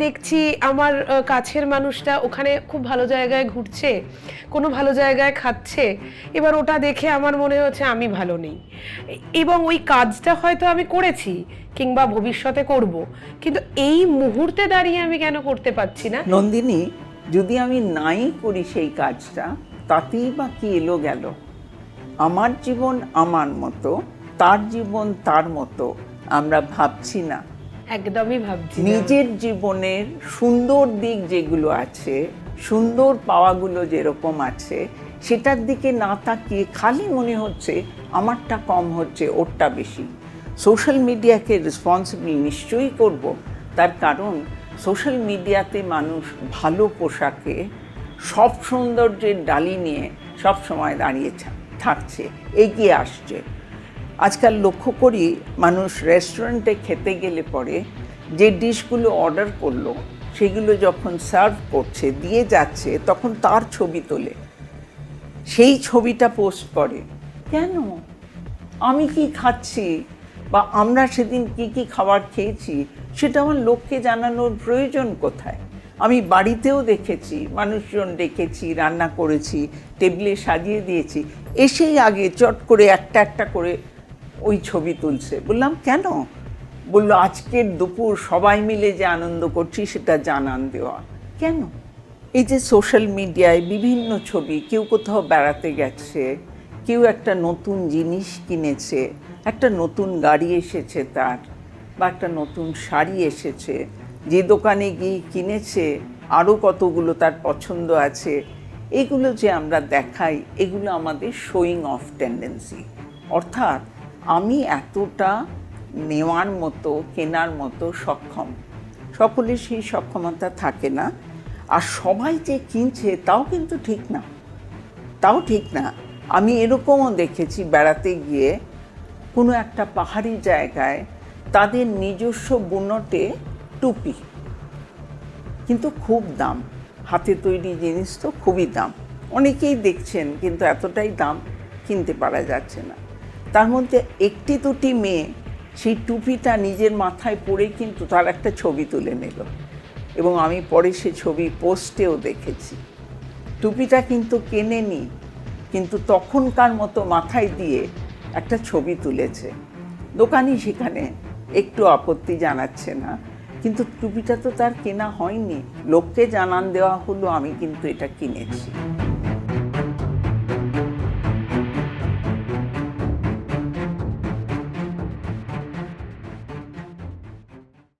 দেখছি আমার কাছের মানুষটা ওখানে খুব ভালো জায়গায় ঘুরছে, কোনো ভালো জায়গায় খাচ্ছে, এবার ওটা দেখে আমার মনে হচ্ছে আমি ভালো নেই, এবং ওই কাজটা হয়তো আমি করেছি কিংবা ভবিষ্যতে করব, কিন্তু এই মুহূর্তে দাঁড়িয়ে আমি কেন করতে পারছি না? নন্দিনী, যদি আমি নাই করি সেই কাজটা, তাতেই বা কি এলো গেল? আমার জীবন আমার মতো, তার জীবন তার মতো আমরা ভাবছি না। একদমই ভাবছি না। নিজের জীবনের সুন্দর দিক যেগুলো আছে, সুন্দর পাওয়াগুলো যেরকম আছে, সেটার দিকে না তাকিয়ে খালি মনে হচ্ছে আমারটা কম হচ্ছে, ওরটা বেশি। সোশ্যাল মিডিয়াকে রেসপন্সিবল নিশ্চয়ই করব, তার কারণ সোশ্যাল মিডিয়াতে মানুষ ভালো পোশাকে সব সৌন্দর্যের ডালি নিয়ে সব সময় দাঁড়িয়ে থাকছে, এগিয়ে আসছে। আজকাল লক্ষ্য করি মানুষ রেস্টুরেন্টে খেতে গেলে পরে যে ডিশগুলো অর্ডার করলো সেগুলো যখন সার্ভ করছে, দিয়ে যাচ্ছে, তখন তার ছবি তোলে, সেই ছবিটা পোস্ট করে। কেন? আমি কি খাচ্ছি বা আমরা সেদিন কি কি খাবার খেয়েছি সেটা আমার লোককে জানানোর প্রয়োজন কোথায়? আমি বাড়িতেও দেখেছি, মানুষজন ডেকেছি, রান্না করেছি, টেবিলে সাজিয়ে দিয়েছি, এসেই আগে চট করে একটা একটা করে ওই ছবি তুলছে। বললাম কেন? বলল আজকের দুপুর সবাই মিলে যে আনন্দ করছি সেটা জানান দেওয়া। কেন? এই যে সোশ্যাল মিডিয়ায় বিভিন্ন ছবি, কেউ কোথাও বেড়াতে গেছে, কেউ একটা নতুন জিনিস কিনেছে, একটা নতুন গাড়ি এসেছে তার, বা একটা নতুন শাড়ি এসেছে, যে দোকানে গিয়ে কিনেছে আরও কতগুলো তার পছন্দ আছে, এগুলো যে আমরা দেখাই, এগুলো আমাদের শোয়িং অফ টেন্ডেন্সি। অর্থাৎ আমি এতটা নেওয়ার মতো, কেনার মতো সক্ষম। সকলে সেই সক্ষমতা থাকে না। আর সবাই যে কিনছে তাও কিন্তু ঠিক না, তাও ঠিক না। আমি এরকমও দেখেছি বেড়াতে গিয়ে কোনো একটা পাহাড়ি জায়গায় তাদের নিজস্ব বুনটে টুপি, কিন্তু খুব দাম। হাতে তৈরি জিনিস তো খুবই দাম, অনেকেই দেখছেন, কিন্তু এতটাই দাম কিনতে পারা যাচ্ছে না। তার মধ্যে একটি দুটি মেয়ে সেই টুপিটা নিজের মাথায় পরে কিন্তু তার একটা ছবি তুলে নিল, এবং আমি পরে সে ছবি পোস্টেও দেখেছি। টুপিটা কিন্তু কেনেনি, কিন্তু তখনকার মতো মাথায় দিয়ে একটা ছবি তুলেছে। দোকানি সেখানে একটু আপত্তি জানাচ্ছে না, কিন্তু টুপিটা তো তার কেনা হয়নি, লোককে জানান দেওয়া হলো আমি কিন্তু এটা কিনেছি।